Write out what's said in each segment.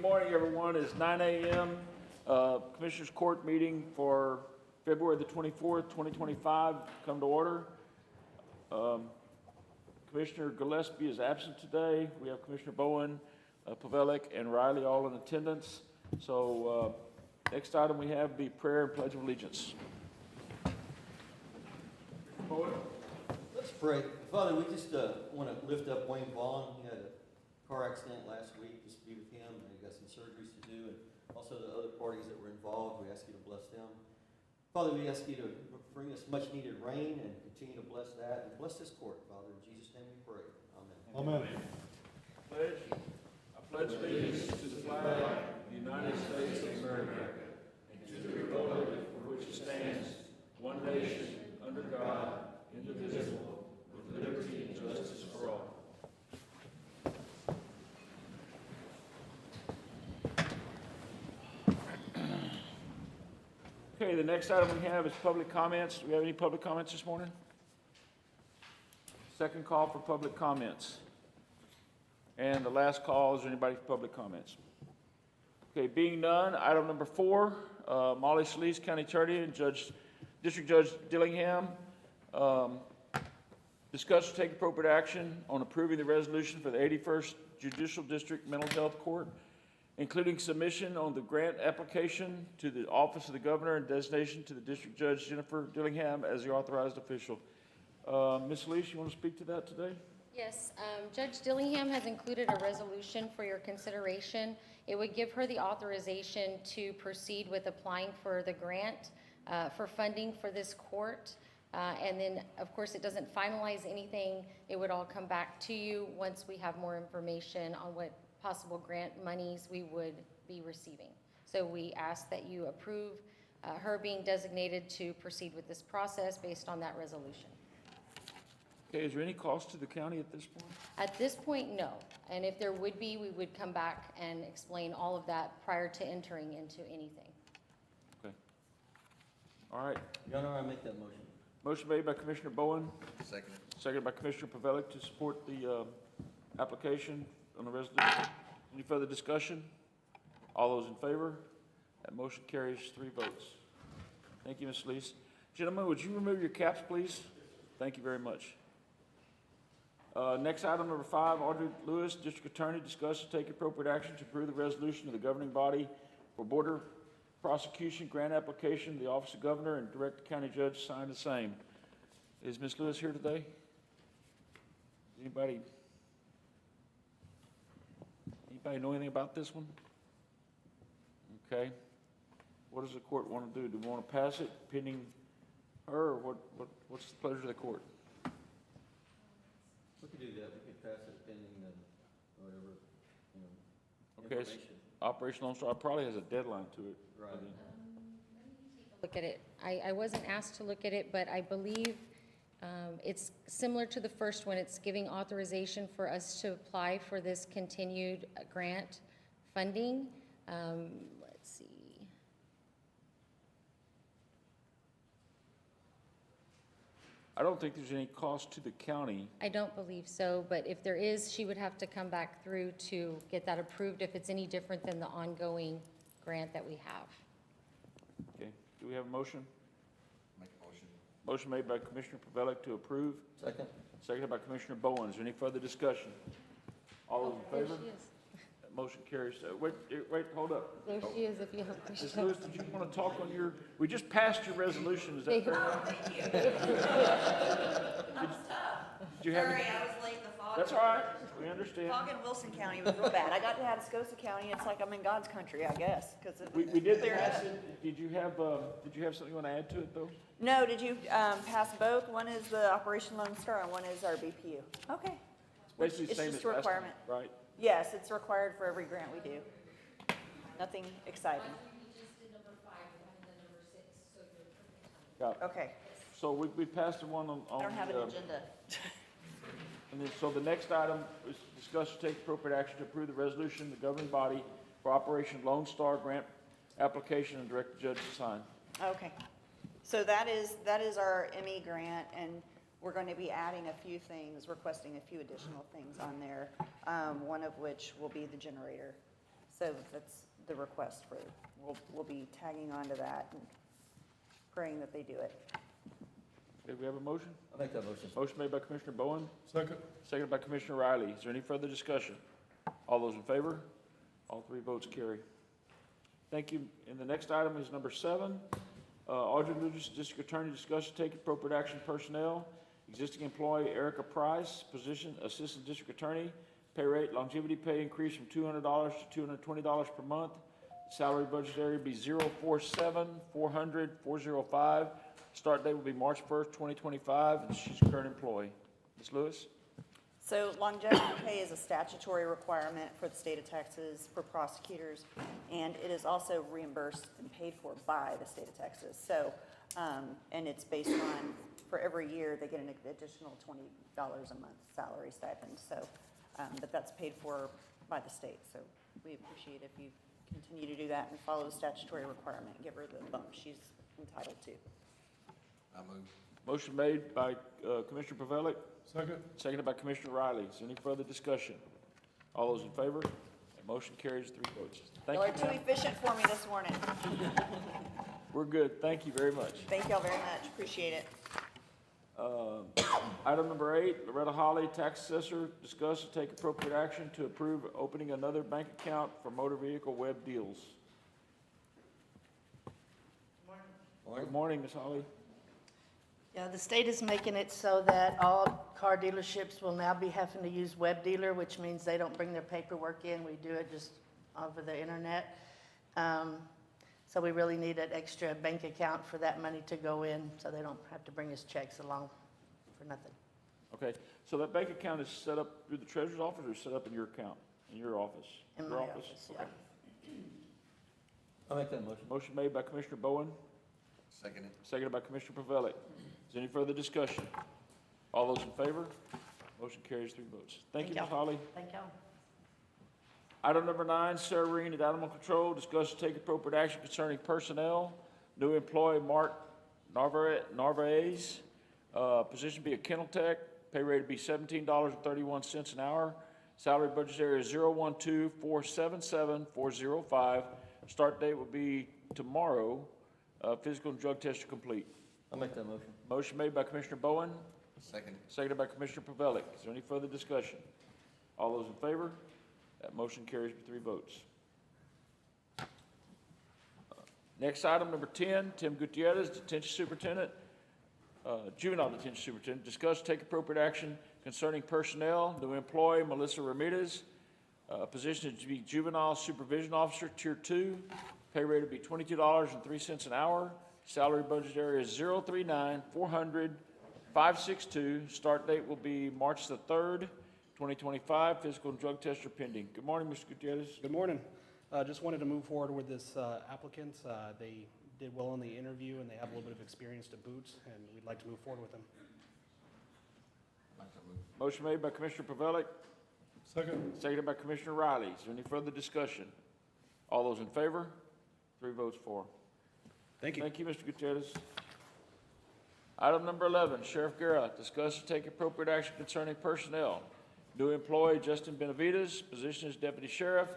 morning, everyone. It's 9 a.m. Commissioners Court meeting for February the 24th, 2025. Come to order. Commissioner Gillespie is absent today. We have Commissioner Bowen, Pavelic, and Riley all in attendance. So next item we have the prayer and pledge of allegiance. Bowen. Let's pray. Father, we just want to lift up Wayne Vaughn. He had a car accident last week. Just be with him. He got some surgeries to do, and also the other parties that were involved. We ask you to bless them. Father, we ask you to bring us much needed rain and continue to bless that and bless this court, Father. In Jesus' name we pray. Amen. Amen. Pledge. I pledge allegiance to the flag of the United States of America and to the republic for which it stands, one nation, under God, indivisible, with liberty and justice for all. Okay, the next item we have is public comments. Do we have any public comments this morning? Second call for public comments. And the last call, is there anybody for public comments? Okay, being none, item number 4, Molly Scalise, County Attorney, and District Judge Dillingham, discuss or take appropriate action on approving the resolution for the 81st Judicial District Mental Health Court, including submission on the grant application to the Office of the Governor and designation to the District Judge Jennifer Dillingham as the authorized official. Ms. Scalise, you want to speak to that today? Yes, Judge Dillingham has included a resolution for your consideration. It would give her the authorization to proceed with applying for the grant for funding for this court. And then, of course, it doesn't finalize anything. It would all come back to you once we have more information on what possible grant monies we would be receiving. So we ask that you approve her being designated to proceed with this process based on that resolution. Okay, is there any cost to the county at this point? At this point, no. And if there would be, we would come back and explain all of that prior to entering into anything. Okay. All right. Your Honor, I make that motion. Motion made by Commissioner Bowen. Second. Seconded by Commissioner Pavelic to support the application on the resolution. Any further discussion? All those in favor? That motion carries 3 votes. Thank you, Ms. Scalise. Gentlemen, would you remove your caps, please? Thank you very much. Next item, number 5, Audrey Lewis, District Attorney, discuss and take appropriate action to approve the resolution of the governing body for border prosecution grant application. The Office of Governor and direct the county judge to sign the same. Is Ms. Lewis here today? Anybody know anything about this one? Okay. What does the court want to do? Do we want to pass it pending her, or what's the pleasure of the court? We could do that. We could pass it pending whatever, Okay, information. Operation Lone Star probably has a deadline to it. Right. Look at it. I wasn't asked to look at it, but I believe it's similar to the first one. It's giving authorization for us to apply for this continued grant funding. Let's see. I don't think there's any cost to the county. I don't believe so, but if there is, she would have to come back through to get that approved if it's any different than the ongoing grant that we have. Okay, do we have a motion? Make a motion. Motion made by Commissioner Pavelic to approve, Second. seconded by Commissioner Bowen. Is there any further discussion? All those in There favor? she is. That motion carries. Wait, hold up. There she is if you have Ms. questions. Lewis, did you want to talk on your, we just passed your resolution, is that correct? Did you have Sorry, any? I was late. The fog. That's all right, we understand. Fog in Wilson County was real bad. I got to Atascosa County. It's like I'm in God's country, I guess, because We did pass it. Did you have something you want to add to it, though? No, did you pass both? One is the Operation Lone Star, and one is our BPU. Okay. Basically the It's same just as a last time, requirement. right? Yes, it's required for every grant we do. Nothing exciting. Got it. Okay. So we passed the one on. I don't have an agenda. And then, so the next item is discuss and take appropriate action to approve the resolution of the governing body for Operation Lone Star grant application and direct the judge to sign. Okay. So that is our ME grant, and we're going to be adding a few things, requesting a few additional things on there, one of which will be the generator. So that's the request for, we'll be tagging on to that and praying that they do it. Okay, we have a motion? I'll make that motion. Motion made by Commissioner Bowen, Second. seconded by Commissioner Riley. Is there any further discussion? All those in favor? All three votes carry. Thank you. And the next item is number 7. Aldridge Lucas District Attorney discuss and take appropriate action personnel. Existing employee Erica Price, position Assistant District Attorney, pay rate longevity pay increase from $200 to $220 per month. Salary budget area be 047-400-405. Start date will be March 1st, 2025, and she's a current employee. Ms. Lewis? So longevity pay is a statutory requirement for the state of Texas for prosecutors, and it is also reimbursed and paid for by the state of Texas. So, and it's based on, for every year, they get an additional $20 a month salary stipend. So, but that's paid for by the state. So we appreciate if you continue to do that and follow the statutory requirement, and give her the bump she's entitled to. I move. Motion made by Commissioner Pavelic, Second. seconded by Commissioner Riley. Is there any further discussion? All those in favor? That motion carries 3 votes. Thank Y'all you, are too ma'am. efficient for me this morning. We're good. Thank you very much. Thank y'all very much. Appreciate it. Item number 8, Loretta Holly, tax assessor, discuss and take appropriate action to approve opening another bank account for motor vehicle web deals. Good morning, Ms. Holly. Yeah, the state is making it so that all car dealerships will now be having to use web dealer, which means they don't bring their paperwork in. We do it just over the internet. So we really need an extra bank account for that money to go in, so they don't have to bring us checks along for nothing. Okay, so that bank account is set up through the treasurer's office or set up in your account, in your office? In Your my office, yeah. Okay. I'll make that motion. Motion made by Commissioner Bowen, Second. seconded by Commissioner Pavelic. Is there any further discussion? All those in favor? Motion carries 3 votes. Thank you, Ms. Thank y'all. Holly. Thank y'all. Item number 9, Sarah Reen at Animal Control, discuss and take appropriate action concerning personnel. New employee Mark Narvaez, position be a kennel tech, pay rate to be $17.31 an hour. Salary budget area is 012-477-405. Start date will be tomorrow. Physical and drug test are complete. I'll make that motion. Motion made by Commissioner Bowen, Second. seconded by Commissioner Pavelic. Is there any further discussion? All those in favor? That motion carries with 3 votes. Next item, number 10, Tim Gutierrez, Detention Superintendent, Juvenile Detention Superintendent, discuss, take appropriate action concerning personnel. New employee Melissa Ramirez, position to be Juvenile Supervision Officer, Tier 2. Pay rate will be $22.03 an hour. Salary budget area is 039-400-562. Start date will be March the 3rd, 2025. Physical and drug tests are pending. Good morning, Mr. Gutierrez. Good morning. Just wanted to move forward with this applicant. They did well in the interview, and they have a little bit of experience to boot, and we'd like to move forward with them. Like to move. Motion made by Commissioner Pavelic, Second. seconded by Commissioner Riley. Is there any further discussion? All those in favor? 3 votes for. Thank you. Thank you, Mr. Gutierrez. Item number 11, Sheriff Guerra, discuss and take appropriate action concerning personnel. New employee Justin Benavides, position as Deputy Sheriff.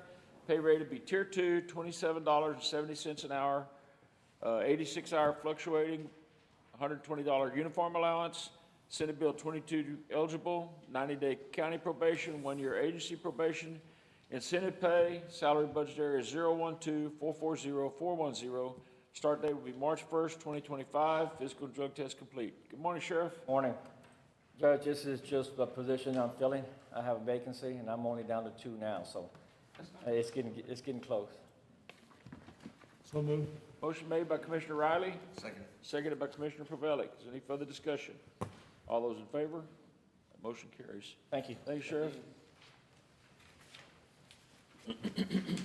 Pay rate would be Tier 2, $27.70 an hour. 86-hour fluctuating, $120 uniform allowance. Senate Bill 22 eligible, 90-day county probation, 1-year agency probation. Incentive pay, salary budget area is 012-440-410. Start date will be March 1st, 2025. Physical and drug test complete. Good morning, Sheriff. Morning. Judge, this is just a position I'm filling. I have a vacancy, and I'm only down to 2 now, so it's getting close. So move. Motion made by Commissioner Riley, Second. seconded by Commissioner Pavelic. Is there any further discussion? All those in favor? That motion carries. Thank you. Thank you, Sheriff.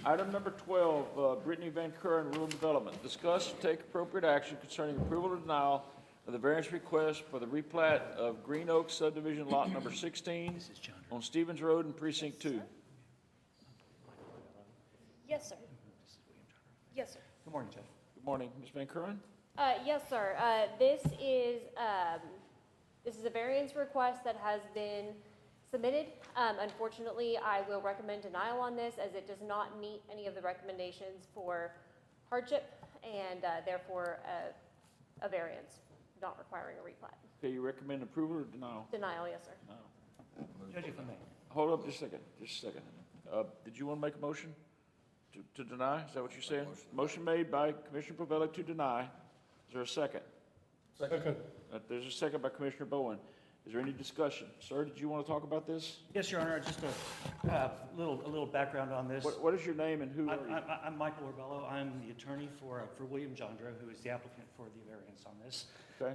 Item number 12, Brittany Van Kuren, Rural Development. Discuss and take appropriate action concerning approval or denial of the variance request for the replat of Green Oak subdivision lot number 16 on Stevens Road in Precinct 2. Yes, sir. Yes, sir. Good morning, Judge. Good morning, Ms. Van Kuren. Yes, sir. This is a variance request that has been submitted. Unfortunately, I will recommend denial on this as it does not meet any of the recommendations for hardship and therefore a variance, not requiring a replat. Okay, you recommend approval or denial? Denial, yes, sir. Judge, if I may. Hold up just a second, just a second. Did you want to make a motion to deny? Is that what you're saying? Motion made by Commissioner Pavelic to deny. Is there a second? Second. There's a second by Commissioner Bowen. Is there any discussion? Sir, did you want to talk about this? Yes, Your Honor, just a little background on this. What is your name and who are you? I'm Michael Orbello. I'm the attorney for William Jondro, who is the applicant for the variance on this. Okay,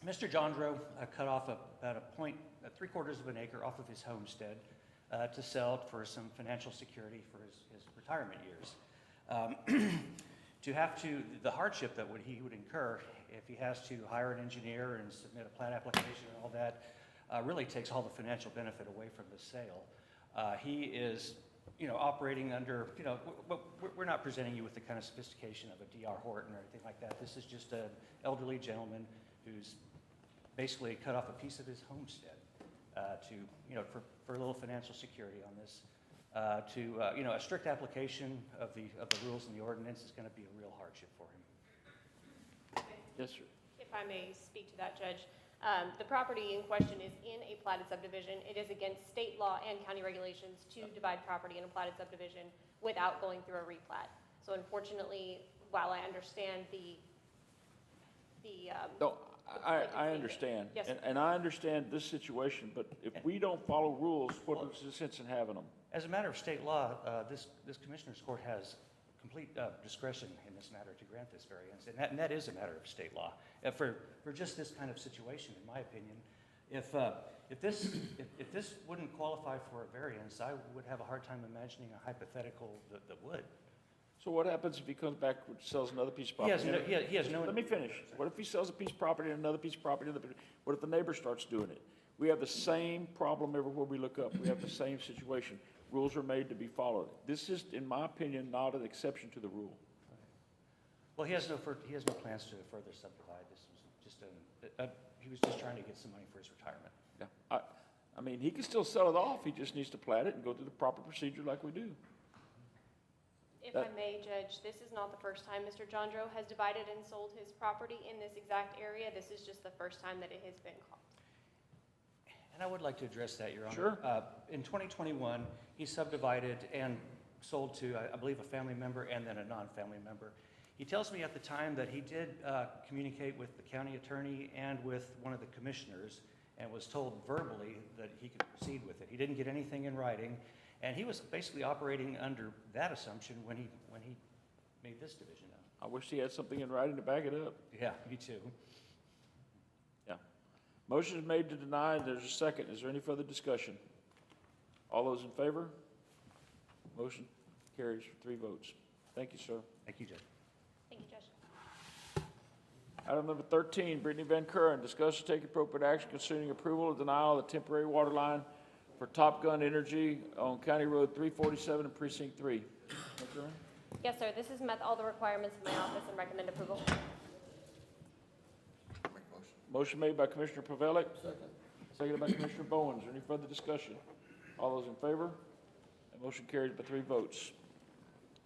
Mr. Jondro cut off about three-quarters of an acre off of his homestead to sell it for some financial security for his retirement years. The hardship that he would incur if he has to hire an engineer and submit a plat application and all that, really takes all the financial benefit away from the sale. He is, operating under, we're not presenting you with the kind of sophistication of a D.R. Horton or anything like that. This is just an elderly gentleman who's basically cut off a piece of his homestead for a little financial security on this. A strict application of the rules and the ordinance is going to be a real hardship for him. yes, sir. If I may speak to that, Judge. The property in question is in a platted subdivision. It is against state law and county regulations to divide property in a platted subdivision without going through a replat. So unfortunately, while I understand No, I understand. Yes, sir. And I understand this situation, but if we don't follow rules, what is the sense in having them? As a matter of state law, this Commissioner's Court has complete discretion in this matter to grant this variance, and that is a matter of state law. For just this kind of situation, in my opinion, if this wouldn't qualify for a variance, I would have a hard time imagining a hypothetical that would. So what happens if he comes back and sells another piece of property? He has no. Let me finish. What if he sells a piece of property and another piece of property? What if the neighbor starts doing it? We have the same problem everywhere we look up. We have the same situation. Rules are made to be followed. This is, in my opinion, not an exception to the rule. Well, he has no plans to further subdivide. This was just he was just trying to get some money for his retirement. Yeah. I mean, he can still sell it off. He just needs to plat it and go through the proper procedure like we do. If I may, Judge, this is not the first time Mr. Jondro has divided and sold his property in this exact area. This is just the first time that it has been caught. And I would like to address that, Your Honor. Sure. In 2021, he subdivided and sold to, I believe, a family member and then a non-family member. He tells me at the time that he did communicate with the county attorney and with one of the commissioners and was told verbally that he could proceed with it. He didn't get anything in writing, and he was basically operating under that assumption when he made this division up. I wish he had something in writing to back it up. Yeah, me too. Yeah. Motion is made to deny, and there's a second. Is there any further discussion? All those in favor? Motion carries for 3 votes. Thank you, sir. Thank you, Judge. Thank you, Judge. Item number 13, Brittany Van Curren, discuss and take appropriate action concerning approval or denial of the temporary water line for Top Gun Energy on County Road 347 in Precinct 3. Van Curren? Yes, sir. This has met all the requirements of my office and recommend approval. Make motion. Motion made by Commissioner Pavelic. Second. Seconded by Commissioner Bowen. Is there any further discussion? All those in favor? That motion carries by 3 votes.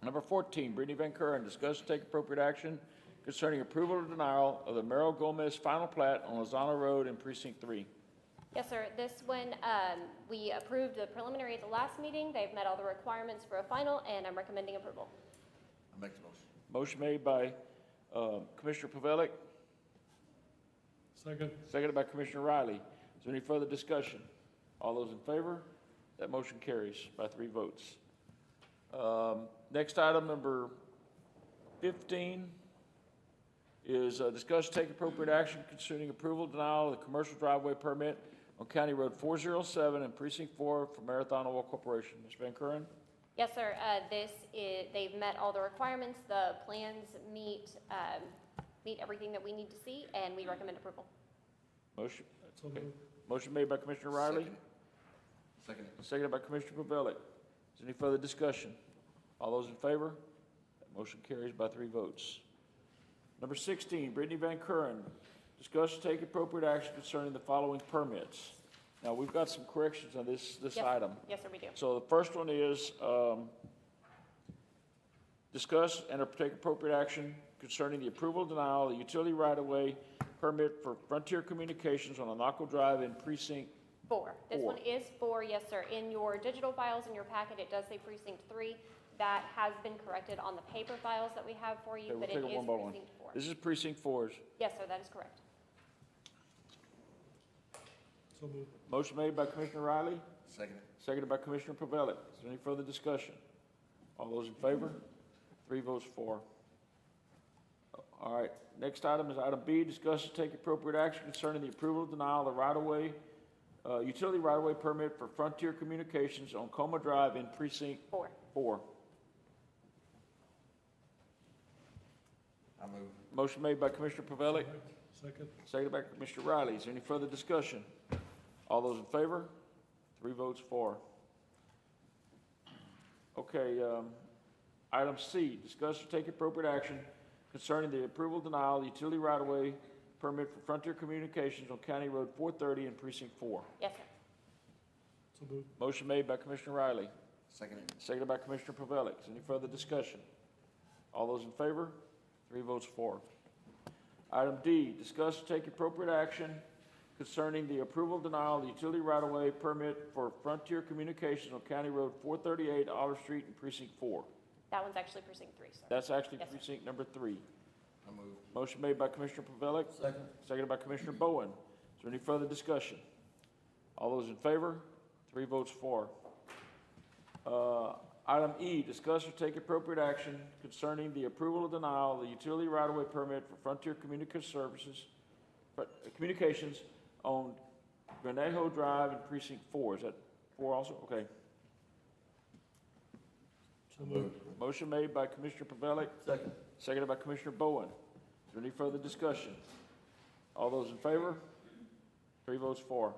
Number 14, Brittany Van Curren, discuss and take appropriate action concerning approval or denial of the Merrill Gomez final plat on Lozano Road in Precinct 3. Yes, sir. This one, we approved the preliminary at the last meeting. They've met all the requirements for a final, and I'm recommending approval. I make the motion. Motion made by Commissioner Pavelic, Second. seconded by Commissioner Riley. Is there any further discussion? All those in favor? That motion carries by 3 votes. Next item, number 15, is discuss and take appropriate action concerning approval, denial of the commercial driveway permit on County Road 407 and Precinct 4 for Marathon Oil Corporation. Ms. Van Curren? Yes, sir. They've met all the requirements. The plans meet everything that we need to see, and we recommend approval. Motion. So moved. Motion made by Commissioner Riley, Second. seconded by Commissioner Pavelic. Is there any further discussion? All those in favor? That motion carries by 3 votes. Number 16, Brittany Van Curren, discuss and take appropriate action concerning the following permits. Now, we've got some corrections on this Yes. item. Yes, sir, we do. So the first one is, discuss and take appropriate action concerning the approval, denial, of the utility right-of-way permit for Frontier Communications on Anaco Drive in Precinct. 4. This Four. one is 4, yes, sir. In your digital files in your packet, it does say precinct 3. That has been corrected on the paper files that we have for you, Okay, we'll but it take it is one by one. precinct 4. This is Precinct 4's. Yes, sir, that is correct. Motion made by Commissioner Riley, Second. seconded by Commissioner Pavelic. Is there any further discussion? All those in favor? 3 votes for. All right, next item is item B, discuss and take appropriate action concerning the approval of denial of the right-of-way, utility right-of-way permit for Frontier Communications on Coma Drive in Precinct 4. 4. I move. Motion made by Commissioner Pavelic. Seconded by Commissioner Riley. Is there any further discussion? All those in favor? 3 votes for. Okay, item C, discuss or take appropriate action concerning the approval, denial, of the utility right-of-way permit for Frontier Communications on County Road 430 in Precinct 4. Yes, sir. Motion made by Commissioner Riley, Second. seconded by Commissioner Pavelic. Is there any further discussion? All those in favor? 3 votes for. Item D, discuss and take appropriate action concerning the approval, denial, of the utility right-of-way permit for Frontier Communications on County Road 438, Olive Street in Precinct 4. That one's actually precinct 3, sir. That's actually Yes, sir. precinct number 3. I move. Motion made by Commissioner Pavelic, Second. seconded by Commissioner Bowen. Is there any further discussion? All those in favor? 3 votes for. Item E, discuss or take appropriate action concerning the approval or denial of the utility right-of-way permit for Frontier Communications on Grenejo Drive in Precinct 4. Is that 4 also? Okay. Motion made by Commissioner Pavelic, Second. seconded by Commissioner Bowen. Is there any further discussion? All those in favor? 3 votes for.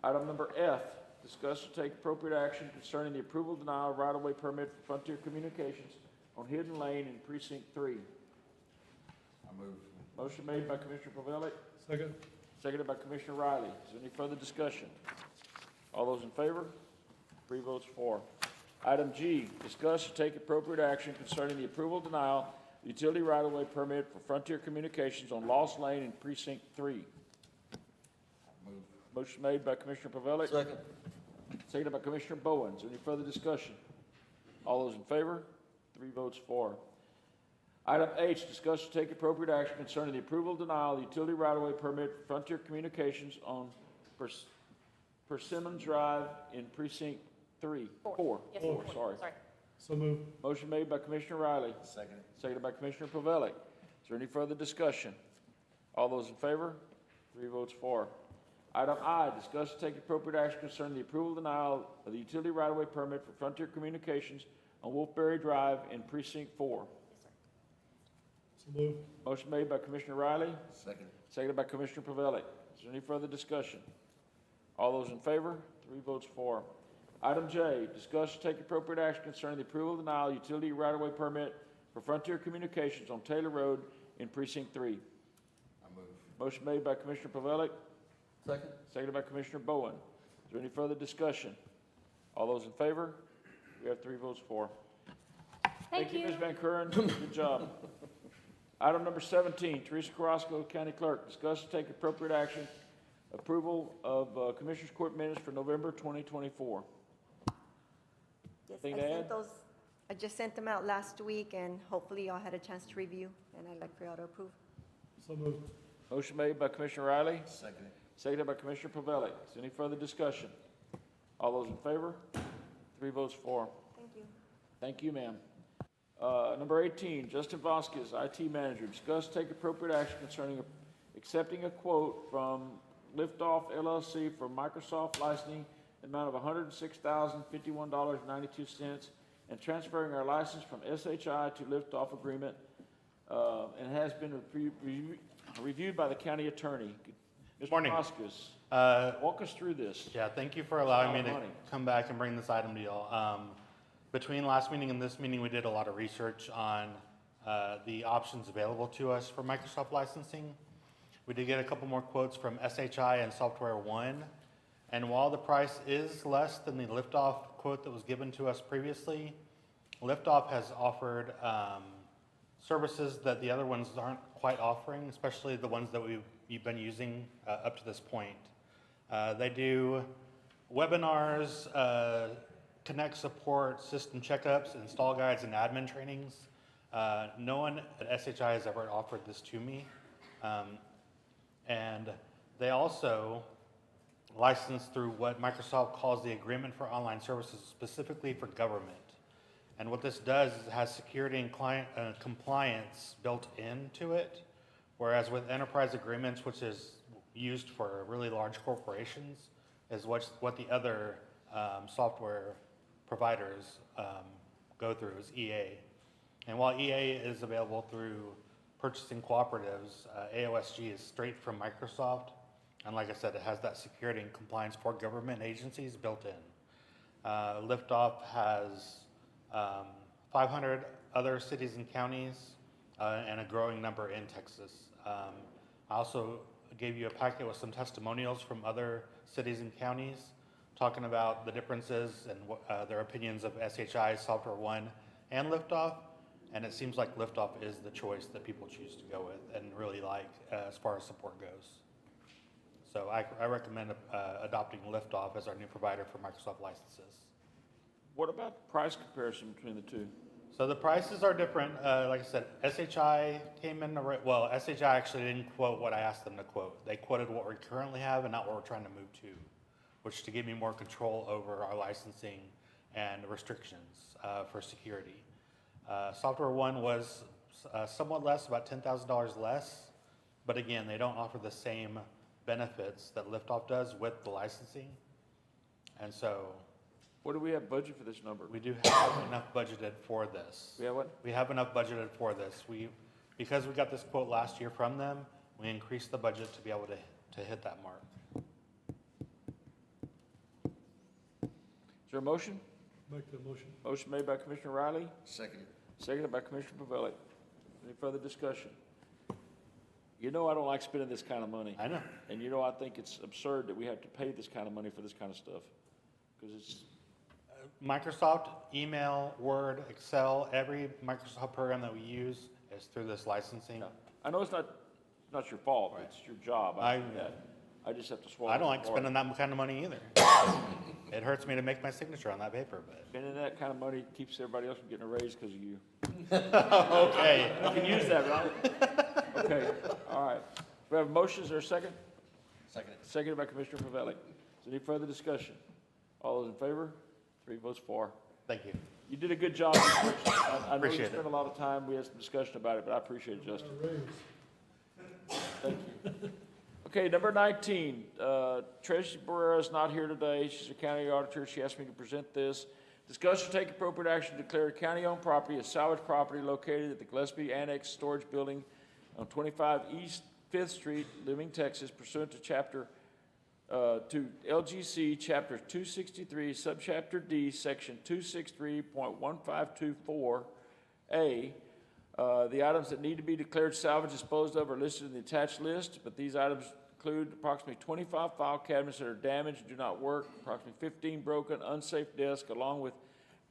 Item number F, discuss and take appropriate action concerning the approval, denial, of right-of-way permit for Frontier Communications on Hidden Lane in Precinct 3. I move. Motion made by Commissioner Pavelic, Second. seconded by Commissioner Riley. Is there any further discussion? All those in favor? 3 votes for. Item G, discuss and take appropriate action concerning the approval, denial, of utility right-of-way permit for Frontier Communications on Lost Lane in Precinct 3. Move. Motion made by Commissioner Pavelic, Second. seconded by Commissioner Bowen. Is there any further discussion? All those in favor? 3 votes for. Item H, discuss and take appropriate action concerning the approval, denial, of the utility right-of-way permit for Frontier Communications on Persimmon Drive in Precinct 3. 4. Yes, Four, sir. sorry. Sorry. Motion made by Commissioner Riley, Second. seconded by Commissioner Pavelic. Is there any further discussion? All those in favor? 3 votes for. Item I, discuss and take appropriate action concerning the approval, denial of the utility right-of-way permit for Frontier Communications on Wolfberry Drive in Precinct 4. Motion made by Commissioner Riley, Second. seconded by Commissioner Pavelic. Is there any further discussion? All those in favor? 3 votes for. Item J, discuss and take appropriate action concerning the approval, denial, of utility right-of-way permit for Frontier Communications on Taylor Road in Precinct 3. I move. Motion made by Commissioner Pavelic, Second. seconded by Commissioner Bowen. Is there any further discussion? All those in favor? We have 3 votes for. Thank you. Ms. Van Kuren. Good job. Item number 17, Teresa Carrasco, County Clerk. Discuss and take appropriate action. Approval of Commissioners Court minutes for November 2024. Yes, Anything I to sent add? those, I just sent them out last week, and hopefully y'all had a chance to review, and I'd like for y'all to approve. Motion made by Commissioner Riley, Second. seconded by Commissioner Pavelic. Is there any further discussion? All those in favor? 3 votes for. Thank you. Thank you, ma'am. Number 18, Justin Vasquez, IT Manager. Discuss, take appropriate action concerning accepting a quote from Liftoff LLC for Microsoft licensing in the amount of $106,051.92 and transferring our license from SHI to Liftoff agreement, and has been reviewed by the county attorney. Mr. Morning. Vasquez, walk us through this. Yeah, thank you for allowing me It's a to lot of money. come back and bring this item to y'all. Between last meeting and this meeting, we did a lot of research on the options available to us for Microsoft licensing. We did get a couple more quotes from SHI and Software One. And while the price is less than the Liftoff quote that was given to us previously, Liftoff has offered services that the other ones aren't quite offering, especially the ones that we've been using up to this point. They do webinars, Connect support, system checkups, install guides, and admin trainings. No one at SHI has ever offered this to me. And they also license through what Microsoft calls the Agreement for Online Services, specifically for government. And what this does is it has security and client compliance built into it, whereas with enterprise agreements, which is used for really large corporations, is what the other software providers go through is EA. And while EA is available through purchasing cooperatives, AOSG is straight from Microsoft. And like I said, it has that security and compliance for government agencies built in. Liftoff has 500 other cities and counties and a growing number in Texas. I also gave you a packet with some testimonials from other cities and counties talking about the differences and their opinions of SHI, Software One, and Liftoff. And it seems like Liftoff is the choice that people choose to go with and really like as far as support goes. So I recommend adopting Liftoff as our new provider for Microsoft licenses. What about price comparison between the two? So the prices are different. Like I said, SHI came in, well, SHI actually didn't quote what I asked them to quote. They quoted what we currently have and not what we're trying to move to, which is to give me more control over our licensing and restrictions for security. Software One was somewhat less, about $10,000 less, but again, they don't offer the same benefits that Liftoff does with the licensing. And so What do we have budget for this number? we do have enough budgeted for this. We have what? We have enough budgeted for this. Because we got this quote last year from them, we increased the budget to be able to hit that mark. Is there a motion? Make the motion. Motion made by Commissioner Riley, Second. seconded by Commissioner Pavelic. Any further discussion? You know I don't like spending this kind of money. I know. And you know I think it's absurd that we have to pay this kind of money for this kind of stuff. Because it's, Microsoft, email, Word, Excel, every Microsoft program that we use is through this licensing. I know it's not your fault, Right. it's your job, I know that. I just have to swallow. I don't like the part. spending that kind of money either. It hurts me to make my signature on that paper, but. Spending that kind of money keeps everybody else from getting a raise because of you. Okay. You can use that, right? Okay, all right. We have motions, or a second? Second. Seconded by Commissioner Pavelic. Is there any further discussion? All those in favor? 3 votes for. Thank you. You did a good job. I know you Appreciate it. spent a lot of time, we had some discussion about it, but I appreciate it, Justin. Thank you. Okay, number 19, Tracy Barrera is not here today. She's a county auditor. She asked me to present this. Discuss or take appropriate action to declare county-owned property as salvage property located at the Gillespie Annex Storage Building on 25 East 5th Street, Living, Texas, pursuant to to LGC Chapter 263, Subchapter D, Section 263.1524A. The items that need to be declared salvage disposed of are listed in the attached list, but these items include approximately 25 file cabinets that are damaged and do not work, approximately 15 broken, unsafe desks, along with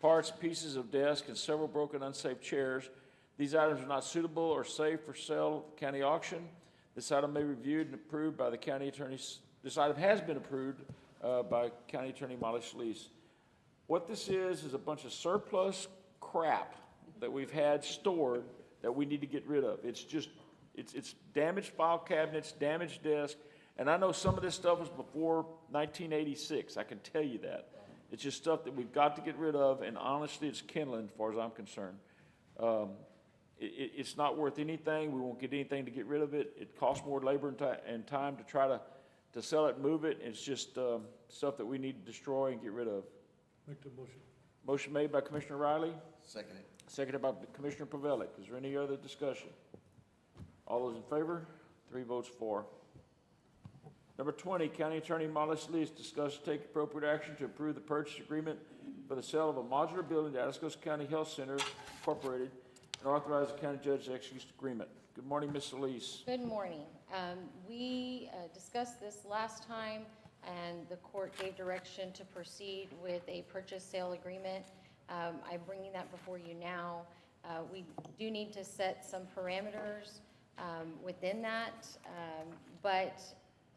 parts, pieces of desk, and several broken, unsafe chairs. These items are not suitable or safe for sale at the county auction. This item may be reviewed and approved by the county attorney's. This item has been approved by County Attorney Molly Schlese. What this is a bunch of surplus crap that we've had stored that we need to get rid of. It's just, it's damaged file cabinets, damaged desks, and I know some of this stuff was before 1986, I can tell you that. It's just stuff that we've got to get rid of, and honestly, it's kindling as far as I'm concerned. It's not worth anything, we won't get anything to get rid of it. It costs more labor and time to try to sell it and move it. It's just stuff that we need to destroy and get rid of. Make the motion. Motion made by Commissioner Riley, Second. seconded by Commissioner Pavelic. Is there any other discussion? All those in favor? 3 votes for. Number 20, County Attorney Molly Schlese discuss and take appropriate action to approve the purchase agreement for the sale of a modular building to Atascosa County Health Center Incorporated and authorize the county judge to execute the agreement. Good morning, Ms. Solis. Good morning. We discussed this last time, and the court gave direction to proceed with a purchase-sale agreement. I'm bringing that before you now. We do need to set some parameters within that, but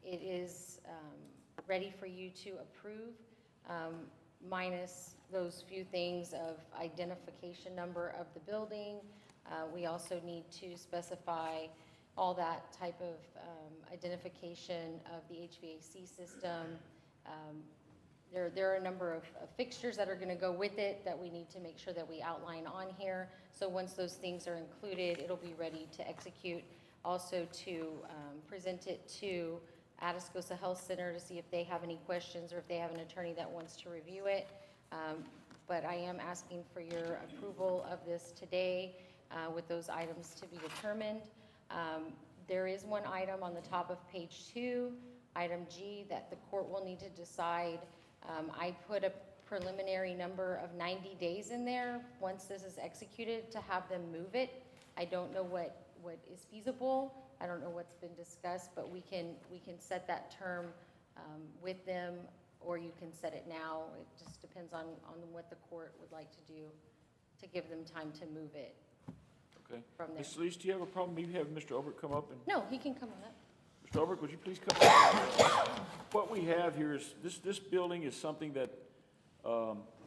it is ready for you to approve, minus those few things of identification number of the building. We also need to specify all that type of identification of the HVAC system. There are a number of fixtures that are going to go with it that we need to make sure that we outline on here. So once those things are included, it'll be ready to execute. Also to present it to Atascosa Health Center to see if they have any questions or if they have an attorney that wants to review it. But I am asking for your approval of this today with those items to be determined. There is one item on the top of page 2, item G, that the court will need to decide. I put a preliminary number of 90 days in there, once this is executed, to have them move it. I don't know what is feasible. I don't know what's been discussed, but we can set that term with them, or you can set it now. It just depends on what the court would like to do to give them time to move it Okay. from there. Ms. Solis, do you have a problem maybe having Mr. Obert come up and No, he can come on up. Mr. Obert, would you please come up? What we have here is, this building is something that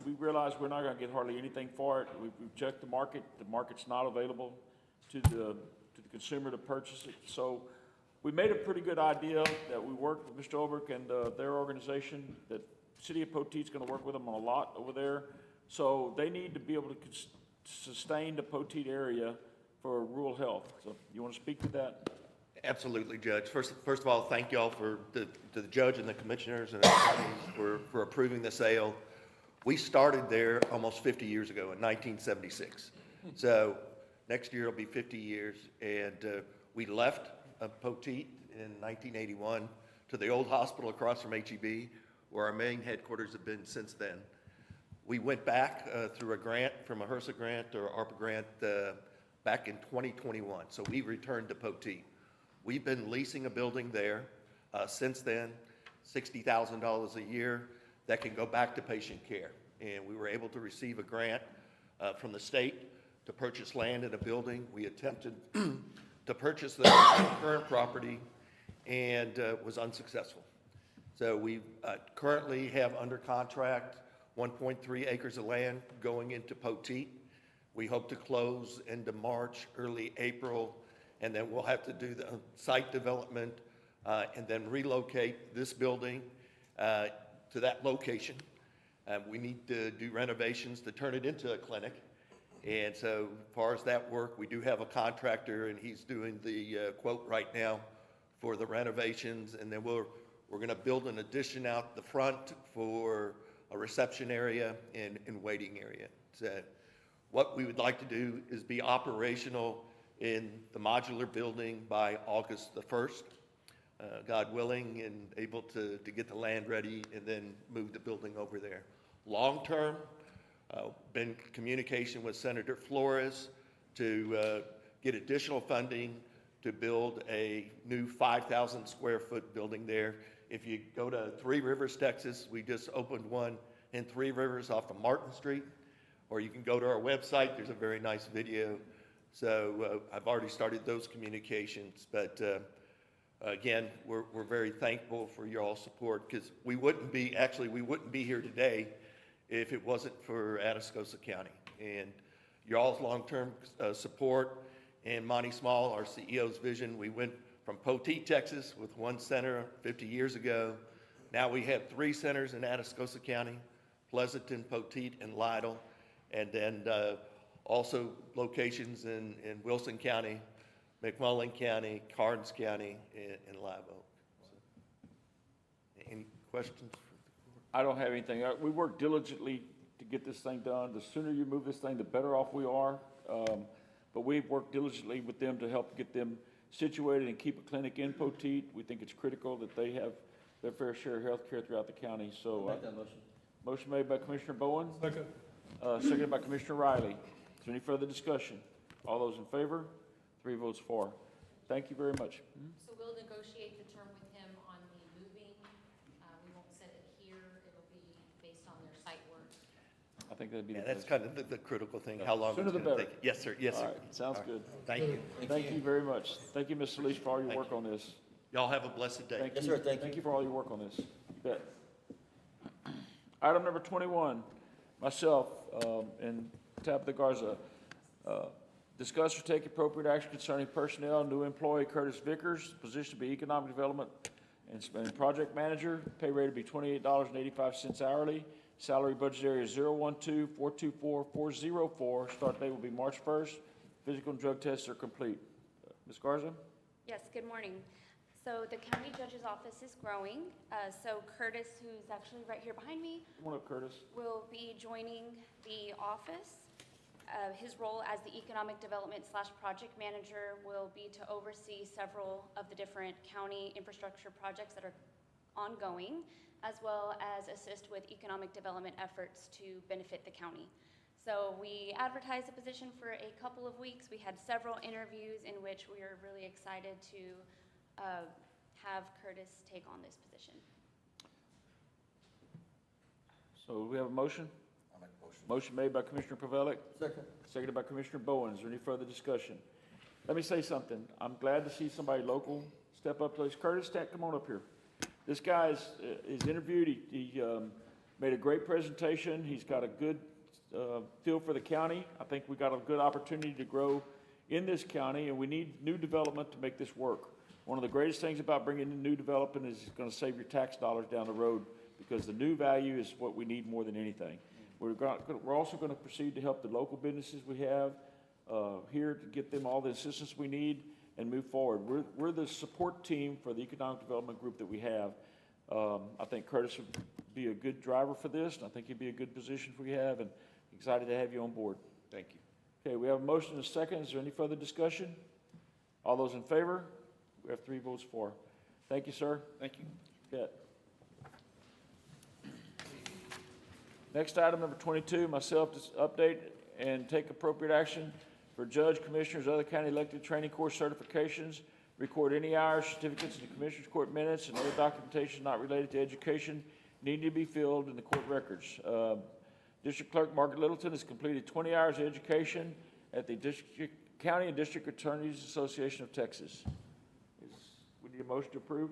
we realize we're not going to get hardly anything for it. We've checked the market. The market's not available to the consumer to purchase it. So we made a pretty good idea that we worked with Mr. Obert and their organization, that City of Poteet's going to work with them on a lot over there. So they need to be able to sustain the Poteet area for rural health. So you want to speak to that? Absolutely, Judge. First of all, thank you all to the judge and the commissioners and attorneys for approving the sale. We started there almost 50 years ago in 1976. So next year it'll be 50 years. And we left Poteet in 1981 to the old hospital across from HEB, where our main headquarters have been since then. We went back through a grant, from a HRSA grant or ARPA grant, back in 2021. So we returned to Poteet. We've been leasing a building there since then, $60,000 a year that can go back to patient care. And we were able to receive a grant from the state to purchase land in a building. We attempted to purchase the current property and was unsuccessful. So we currently have under contract 1.3 acres of land going into Poteet. We hope to close into March, early April, and then we'll have to do the site development and then relocate this building to that location. We need to do renovations to turn it into a clinic. And so as far as that work, we do have a contractor, and he's doing the quote right now for the renovations. And then we're going to build an addition out the front for a reception area and waiting area. So what we would like to do is be operational in the modular building by August the 1st, God willing, and able to get the land ready and then move the building over there. Long term, been in communication with Senator Flores to get additional funding to build a new 5,000 square foot building there. If you go to Three Rivers, Texas, we just opened one in Three Rivers off of Martin Street, or you can go to our website. There's a very nice video. So I've already started those communications, but again, we're very thankful for your all support, because we wouldn't be here today if it wasn't for Atascosa County and your all's long-term support. And Monty Small, our CEO's vision, we went from Poteet, Texas with one center 50 years ago. Now we have 3 centers in Atascosa County, Pleasanton, Poteet, and Lytle, and then also locations in Wilson County, McMullen County, Karnes County, and Live Oak. So, any questions for the court? I don't have anything. We work diligently to get this thing done. The sooner you move this thing, the better off we are. But we've worked diligently with them to help get them situated and keep a clinic in Poteet. We think it's critical that they have their fair share of health care throughout the county. So, Make that motion. motion made by Commissioner Bowen, Second. seconded by Commissioner Riley. Is there any further discussion? All those in favor? 3 votes for. Thank you very much. So we'll negotiate the term with him on the moving. We won't set it here. It'll be based on their site work. I think that'd be Yeah, the that's best. kind of the critical thing, how long Sooner it's the gonna better. take. Yes, sir, yes, All sir. right, sounds good. Thank you. Thank you very much. Thank you, Ms. Solis, for all your Thank work on this. Y'all have a blessed day. Thank Yes, you. sir, thank Thank you. you for all your work on this. You bet. Item number 21, myself and Tabitha Garza, discuss or take appropriate action concerning personnel, new employee Curtis Vickers, position to be Economic Development and Project Manager, pay rate to be $28.85 hourly, salary budget area 012-424-404, start date will be March 1st, physical and drug tests are complete. Ms. Garza? Yes, good morning. So the county judge's office is growing. So Curtis, who's actually right here behind me, Come on up, Curtis. will be joining the office. His role as the economic development / project manager will be to oversee several of the different county infrastructure projects that are ongoing, as well as assist with economic development efforts to benefit the county. So we advertised the position for a couple of weeks. We had several interviews in which we are really excited to have Curtis take on this position. So we have a motion? I'll make a motion. Motion made by Commissioner Pavelic, Second. seconded by Commissioner Bowen. Is there any further discussion? Let me say something. I'm glad to see somebody local step up to this. Curtis, come on up here. This guy's interviewed. He made a great presentation. He's got a good feel for the county. I think we got a good opportunity to grow in this county, and we need new development to make this work. One of the greatest things about bringing in new development is it's going to save your tax dollars down the road, because the new value is what we need more than anything. We're also going to proceed to help the local businesses we have here to get them all the assistance we need and move forward. We're the support team for the economic development group that we have. I think Curtis would be a good driver for this, and I think he'd be a good position for you to have, and excited to have you on board. Thank you. Okay, we have a motion and a second. Is there any further discussion? All those in favor? We have 3 votes for. Thank you, sir. Thank you. Bet. Next item, number 22, myself, to update and take appropriate action for judge, commissioners, other county elected training course certifications, record any hours, certificates in the commissioners' court minutes, and other documentation not related to education needing to be filled in the court records. District Clerk Margaret Littleton has completed 20 hours of education at the County and District Attorneys Association of Texas. We need a motion to approve.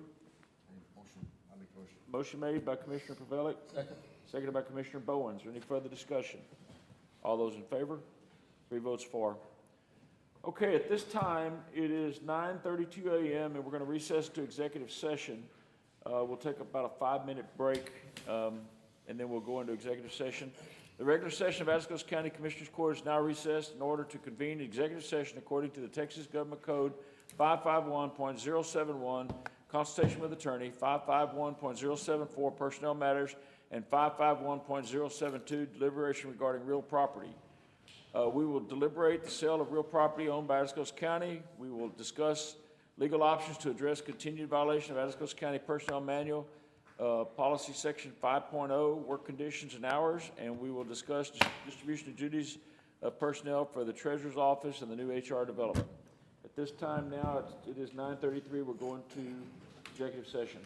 Motion. I'll make a motion. Motion made by Commissioner Pavelic. Second. Seconded by Commissioner Bowen. Is there any further discussion? All those in favor? 3 votes for. Okay, at this time, it is 9:32 a.m., and we're going to recess to executive session. We'll take about a 5-minute break, and then we'll go into executive session. The regular session of Atascosa County Commissioners Court is now recessed in order to convene executive session according to the Texas Government Code 551.071, consultation with attorney, 551.074, personnel matters, and 551.072, deliberation regarding real property. We will deliberate the sale of real property owned by Atascosa County. We will discuss legal options to address continued violation of Atascosa County Personnel Manual, Policy Section 5.0, work conditions and hours, and we will discuss distribution of duties of personnel for the Treasurer's Office and the new HR development. At this time now, it is 9:33. We're going to executive session.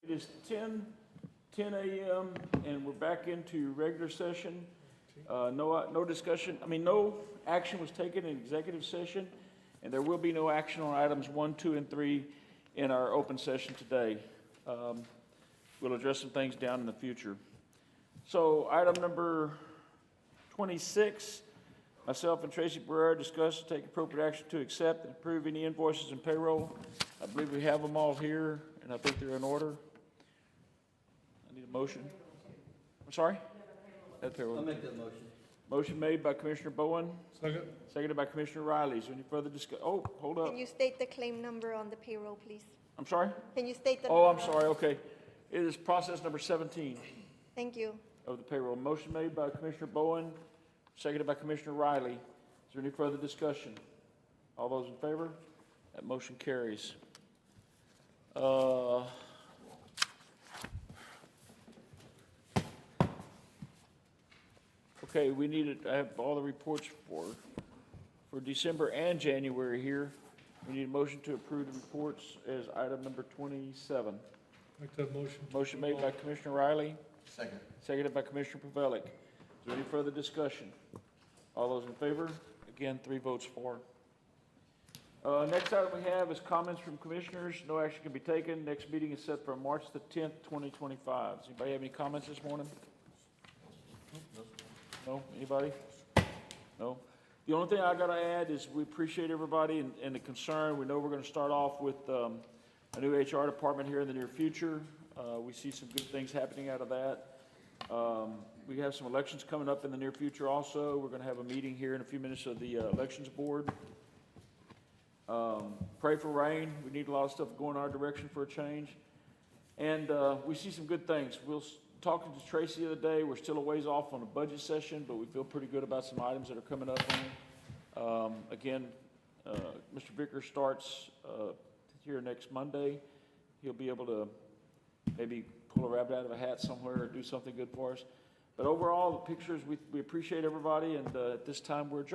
It is 10 a.m. and we're back into regular session. No discussion, no action was taken in executive session, and there will be no action on items 1, 2, and 3 in our open session today. We'll address some things down in the future. So item number 26, myself and Tracy Barrera discussed to take appropriate action to accept and approve any invoices and payroll. I believe we have them all here, and I think they're in order. I need a motion. I'm sorry? That payroll. I'll make that motion. Motion made by Commissioner Bowen, Second. seconded by Commissioner Riley. Is there any further oh, hold up. Can you state the claim number on the payroll, please? I'm sorry? Can you state the? Oh, I'm sorry, okay. It is process number 17 Thank you. of the payroll. Motion made by Commissioner Bowen, seconded by Commissioner Riley. Is there any further discussion? All those in favor? That motion carries. Okay, I have all the reports for December and January here. We need a motion to approve the reports as item number 27. Make that motion. Motion made by Commissioner Riley, Second. seconded by Commissioner Pavelic. Is there any further discussion? All those in favor? Again, 3 votes for. Next item we have is comments from commissioners. No action can be taken. Next meeting is set for March the 10th, 2025. Does anybody have any comments this morning? No? Anybody? No? The only thing I gotta add is we appreciate everybody and the concern. We know we're gonna start off with a new HR department here in the near future. We see some good things happening out of that. We have some elections coming up in the near future also. We're gonna have a meeting here in a few minutes of the elections board. Pray for rain. We need a lot of stuff going our direction for a change. And we see some good things. Talking to Tracy the other day, we're still a ways off on a budget session, but we feel pretty good about some items that are coming up on it. Again, Mr. Vickers starts here next Monday. He'll be able to maybe pull a rabbit out of a hat somewhere or do something good for us. But overall, the pictures, we appreciate everybody, and at this time, we're adjourned.